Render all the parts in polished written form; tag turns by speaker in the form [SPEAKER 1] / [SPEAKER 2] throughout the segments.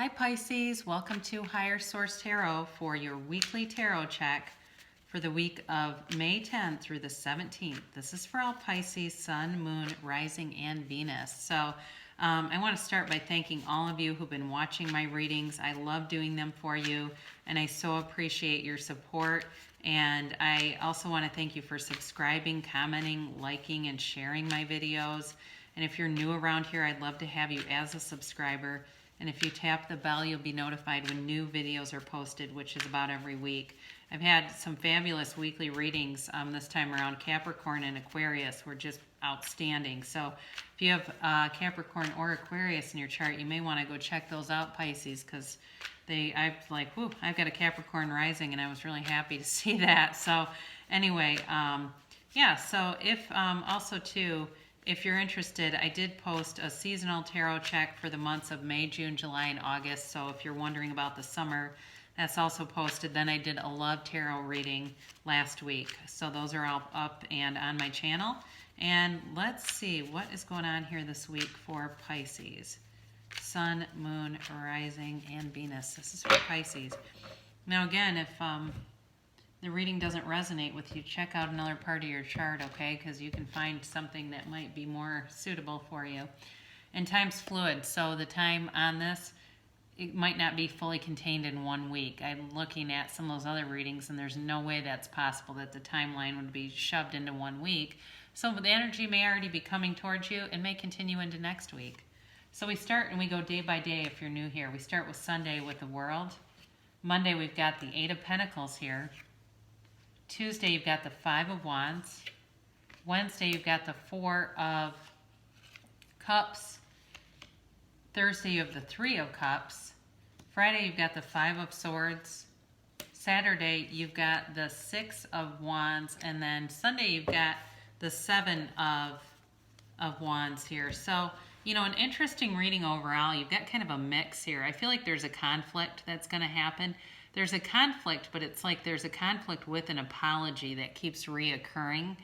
[SPEAKER 1] Hi Pisces, welcome to Higher Source Tarot for your weekly tarot check for the week of May 10th through the 17th. This is for all Pisces, Sun, Moon, Rising, and Venus. So I want to start by thanking all of you who've been watching my readings. I love doing them for you, and I so appreciate your support. And I also want to thank you for subscribing, commenting, liking, and sharing my videos. And if you're new around here, I'd love to have you as a subscriber. And if you tap the bell, you'll be notified when new videos are posted, which is about every week. I've had some fabulous weekly readings this time around. Capricorn and Aquarius were just outstanding. So if you have Capricorn or Aquarius in your chart, you may want to go check those out, Pisces, because I've got a Capricorn rising, and I was really happy to see that. So anyway, yeah, so if also too, if you're interested, I did post a seasonal tarot check for the months of May, June, July, and August. So if you're wondering about the summer, that's also posted. Then I did a love tarot reading last week. So those are all up and on my channel. And let's see what is going on here this week for Pisces. Sun, Moon, Rising, and Venus. This is for Pisces. Now again, if the reading doesn't resonate with you, check out another part of your chart, okay? Because you can find something that might be more suitable for you. And time's fluid, so the time on this, it might not be fully contained in 1 week. I'm looking at some of those other readings, and there's no way that's possible, that the timeline would be shoved into 1 week. So the energy may already be coming towards you and may continue into next week. So we start and we go day by day if you're new here. We start with Sunday with the World. Monday we've got the Eight of Pentacles here. Tuesday, you've got the Five of Wands. Wednesday, you've got the Four of Cups. Thursday, you have the Three of Cups. Friday, you've got the Five of Swords. Saturday, you've got the Six of Wands. And then Sunday, you've got the Seven of Wands here. So, you know, an interesting reading overall. You've got kind of a mix here. I feel like there's a conflict that's going to happen. There's a conflict, but it's like there's a conflict with an apology that keeps reoccurring.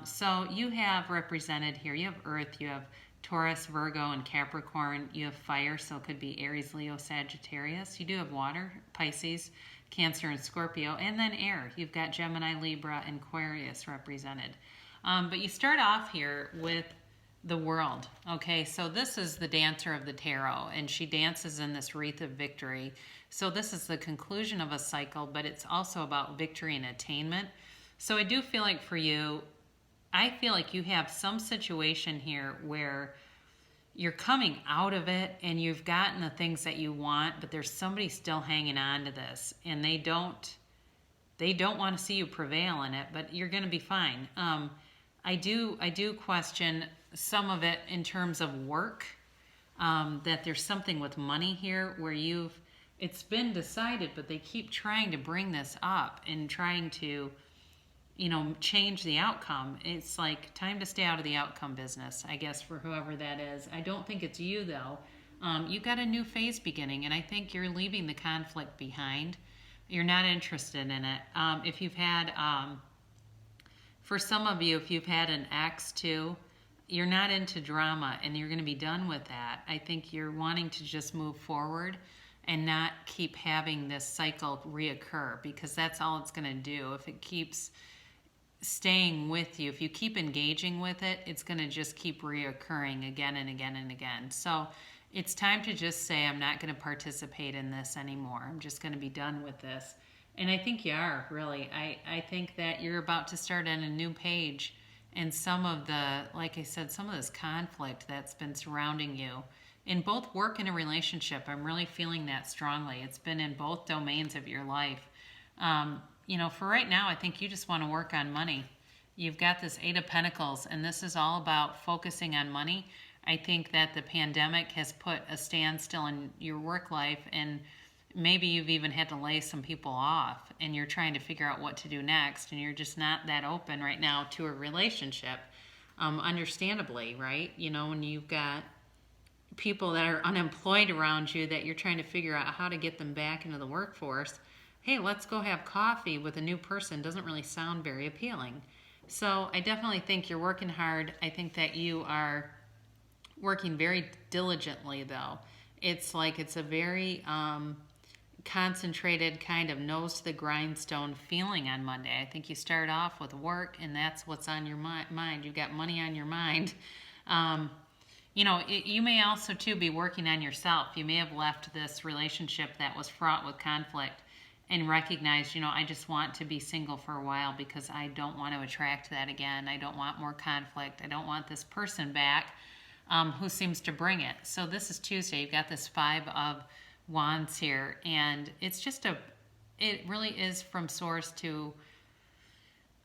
[SPEAKER 1] So you have represented here, you have Earth, you have Taurus, Virgo, and Capricorn. You have fire, so it could be Aries, Leo, Sagittarius. You do have water, Pisces, Cancer, and Scorpio. And then air, you've got Gemini, Libra, and Aquarius represented. But you start off here with the World. Okay, so this is the dancer of the tarot, and she dances in this wreath of victory. So this is the conclusion of a cycle, but it's also about victory and attainment. So I do feel like for you, I feel like you have some situation here where you're coming out of it and you've gotten the things that you want, but there's somebody still hanging on to this, and they don't want to see you prevail in it, but you're going to be fine. I do question some of it in terms of work, that there's something with money here where it's been decided, but they keep trying to bring this up and trying to, you know, change the outcome. It's like time to stay out of the outcome business, I guess, for whoever that is. I don't think it's you, though. You've got a new phase beginning, and I think you're leaving the conflict behind. You're not interested in it. If you've had, for some of you, if you've had an ex, too, you're not into drama, and you're going to be done with that. I think you're wanting to just move forward and not keep having this cycle reoccur, because that's all it's going to do. If it keeps staying with you, if you keep engaging with it, it's going to just keep reoccurring again and again and again. So it's time to just say, I'm not going to participate in this anymore. I'm just going to be done with this. And I think you are, really. I think that you're about to start on a new page. And some of the, like I said, some of this conflict that's been surrounding you in both work and a relationship, I'm really feeling that strongly. It's been in both domains of your life. You know, for right now, I think you just want to work on money. You've got this Eight of Pentacles, and this is all about focusing on money. I think that the pandemic has put a standstill in your work life, and maybe you've even had to lay some people off, and you're trying to figure out what to do next, and you're just not that open right now to a relationship, understandably, right? You know, when you've got people that are unemployed around you that you're trying to figure out how to get them back into the workforce, hey, let's go have coffee with a new person doesn't really sound very appealing. So I definitely think you're working hard. I think that you are working very diligently, though, it's like it's a very concentrated kind of nose to the grindstone feeling on Monday. I think you start off with work, and that's what's on your mind. You've got money on your mind. Um, you may also too be working on yourself. You may have left this relationship that was fraught with conflict and recognized, I just want to be single for a while because I don't want to attract that again. I don't want more conflict. I don't want this person back who seems to bring it. So this is Tuesday. You've got this 5 of Wands here, and it's just it really is from source to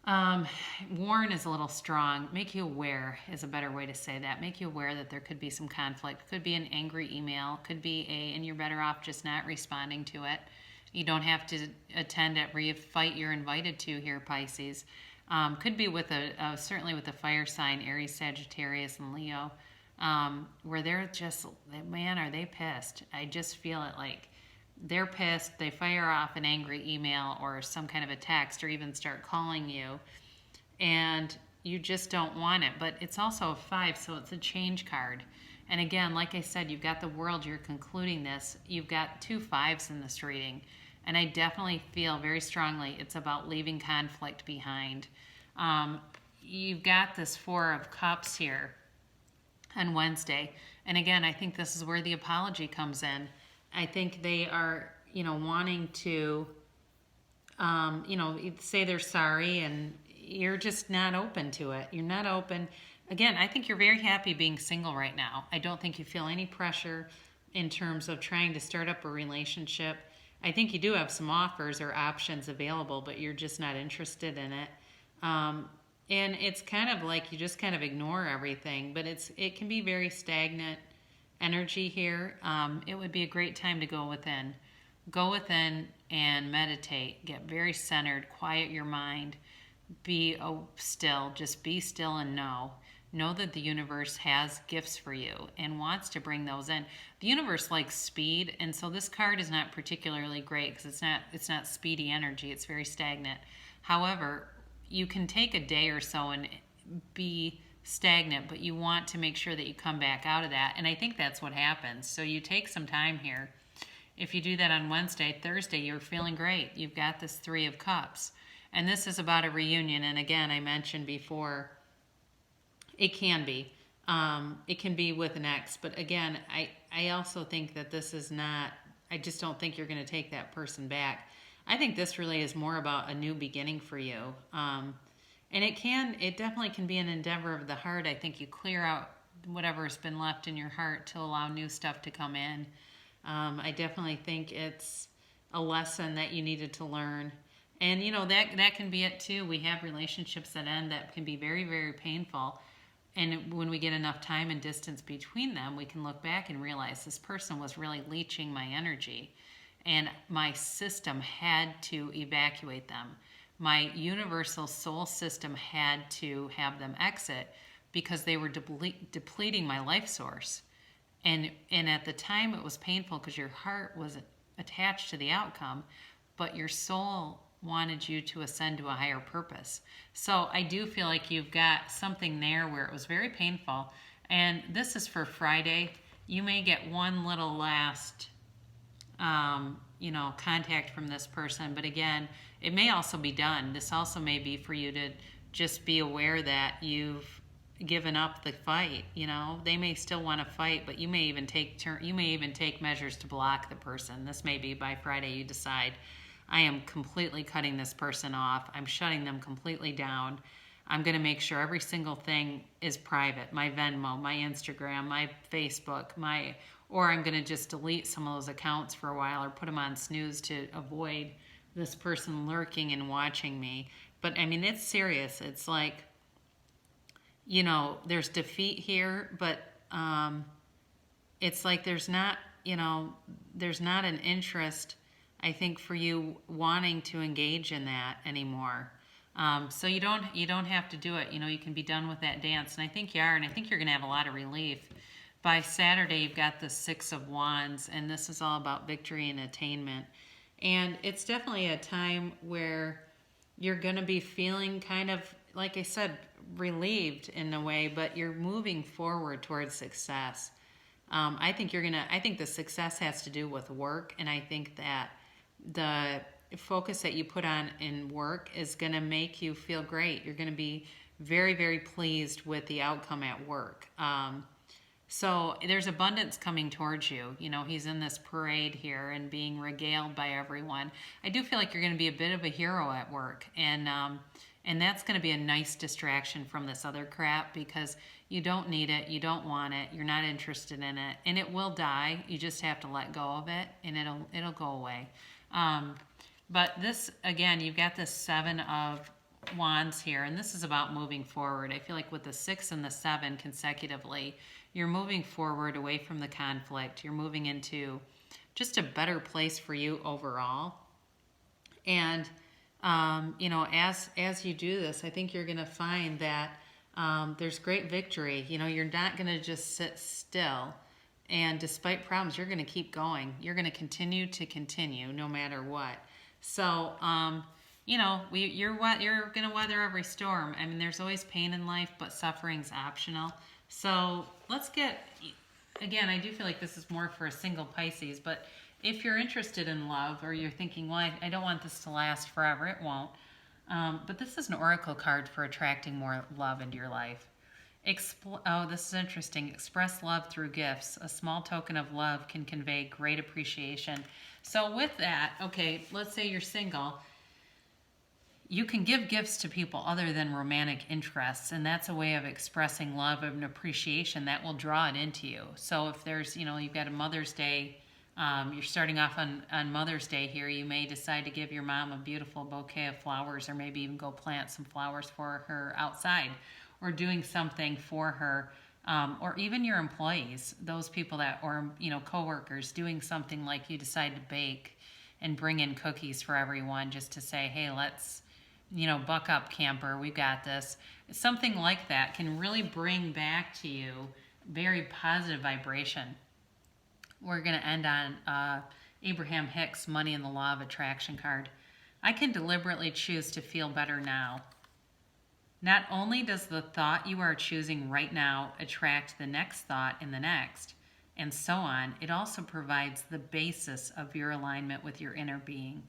[SPEAKER 1] warn is a little strong. Make you aware is a better way to say that. Make you aware that there could be some conflict. Could be an angry email. Could be and you're better off just not responding to it. You don't have to attend every fight you're invited to here, Pisces. Could be with certainly with a fire sign, Aries, Sagittarius, and Leo, where they're just, man, are they pissed? I just feel it like they're pissed. They fire off an angry email or some kind of a text or even start calling you, and you just don't want it. But it's also a 5, so it's a change card. And again, like I said, you've got the world, you're concluding this. You've got 2 5s in this reading. And I definitely feel very strongly it's about leaving conflict behind. You've got this 4 of Cups here on Wednesday. And again, I think this is where the apology comes in. I think they are, wanting to, say they're sorry, and you're just not open to it. You're not open. Again, I think you're very happy being single right now. I don't think you feel any pressure in terms of trying to start up a relationship. I think you do have some offers or options available, but you're just not interested in it. And it's kind of like you just kind of ignore everything, but it can be very stagnant energy here. It would be a great time to go within. Go within and meditate. Get very centered. Quiet your mind. Be still. Just be still and know. Know that the universe has gifts for you and wants to bring those in. The universe likes speed, and so this card is not particularly great because it's not speedy energy. It's very stagnant. However, you can take a day or so and be stagnant, but you want to make sure that you come back out of that, and I think that's what happens. So you take some time here. If you do that on Wednesday, Thursday, you're feeling great. You've got this 3 of Cups, and this is about a reunion. And again, I mentioned before, it can be. It can be with an ex. But again, I also think that this is not, I just don't think you're going to take that person back. I think this really is more about a new beginning for you. And it definitely can be an endeavor of the heart. I think you clear out whatever's been left in your heart to allow new stuff to come in. I definitely think it's a lesson that you needed to learn. And, that can be it too. We have relationships that end that can be very, very painful. And when we get enough time and distance between them, we can look back and realize this person was really leeching my energy. And my system had to evacuate them. My universal soul system had to have them exit because they were depleting my life source. And at the time, it was painful because your heart was attached to the outcome, but your soul wanted you to ascend to a higher purpose. So I do feel like you've got something there where it was very painful. And this is for Friday. You may get one little last, contact from this person. But again, it may also be done. This also may be for you to just be aware that you've given up the fight. They may still want to fight, but you may even take measures to block the person. This may be by Friday you decide, I am completely cutting this person off. I'm shutting them completely down. I'm going to make sure every single thing is private. My Venmo, my Instagram, my Facebook, or I'm going to just delete some of those accounts for a while or put them on snooze to avoid this person lurking and watching me. But I mean, it's serious. It's like, there's defeat here, but it's like there's not an interest, I think, for you wanting to engage in that anymore. So you don't have to do it. You can be done with that dance. And I think you are, and I think you're going to have a lot of relief. By Saturday, you've got the 6 of Wands, and this is all about victory and attainment. And it's definitely a time where you're going to be feeling kind of, like I said, relieved in a way, but you're moving forward towards success. I think I think the success has to do with work, and I think that the focus that you put on in work is going to make you feel great. You're going to be very, very pleased with the outcome at work. So there's abundance coming towards you. You know, he's in this parade here and being regaled by everyone. I do feel like you're going to be a bit of a hero at work, and that's going to be a nice distraction from this other crap because you don't need it, you don't want it, you're not interested in it, and it will die. You just have to let go of it, and it'll go away. But this again, you've got this 7 of Wands here, and this is about moving forward. I feel like with the 6 and the 7 consecutively, you're moving forward away from the conflict. You're moving into just a better place for you overall. And you know, as you do this, I think you're going to find that there's great victory. You know, you're not going to just sit still. And despite problems, you're going to keep going. You're going to continue no matter what. So, you know, you're going to weather every storm. I mean, there's always pain in life, but suffering's optional. So let's get, again, I do feel like this is more for a single Pisces, but if you're interested in love or you're thinking, well, I don't want this to last forever, it won't. But this is an oracle card for attracting more love into your life. Oh, this is interesting. Express love through gifts. A small token of love can convey great appreciation. So with that, okay, let's say you're single. You can give gifts to people other than romantic interests, and that's a way of expressing love and appreciation that will draw it into you. So if there's, you know, you've got a Mother's Day, you're starting off on Mother's Day here, you may decide to give your mom a beautiful bouquet of flowers, or maybe even go plant some flowers for her outside, or doing something for her, or even your employees, those people that, or, you know, coworkers, doing something like you decide to bake and bring in cookies for everyone just to say, hey, let's, you know, buck up, camper, we got this. Something like that can really bring back to you very positive vibration. We're going to end on Abraham Hicks' Money and the Law of Attraction card. I can deliberately choose to feel better now. Not only does the thought you are choosing right now attract the next thought and the next, and so on, it also provides the basis of your alignment with your inner being.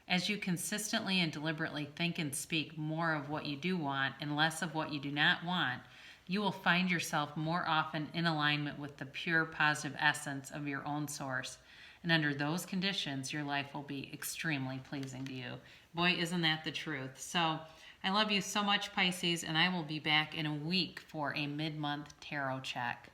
[SPEAKER 1] As you consistently and deliberately think and speak more of what you do want and less of what you do not want, you will find yourself more often in alignment with the pure positive essence of your own source. And under those conditions, your life will be extremely pleasing to you. Boy, isn't that the truth? So I love you so much, Pisces, and I will be back in a week for a mid-month tarot check.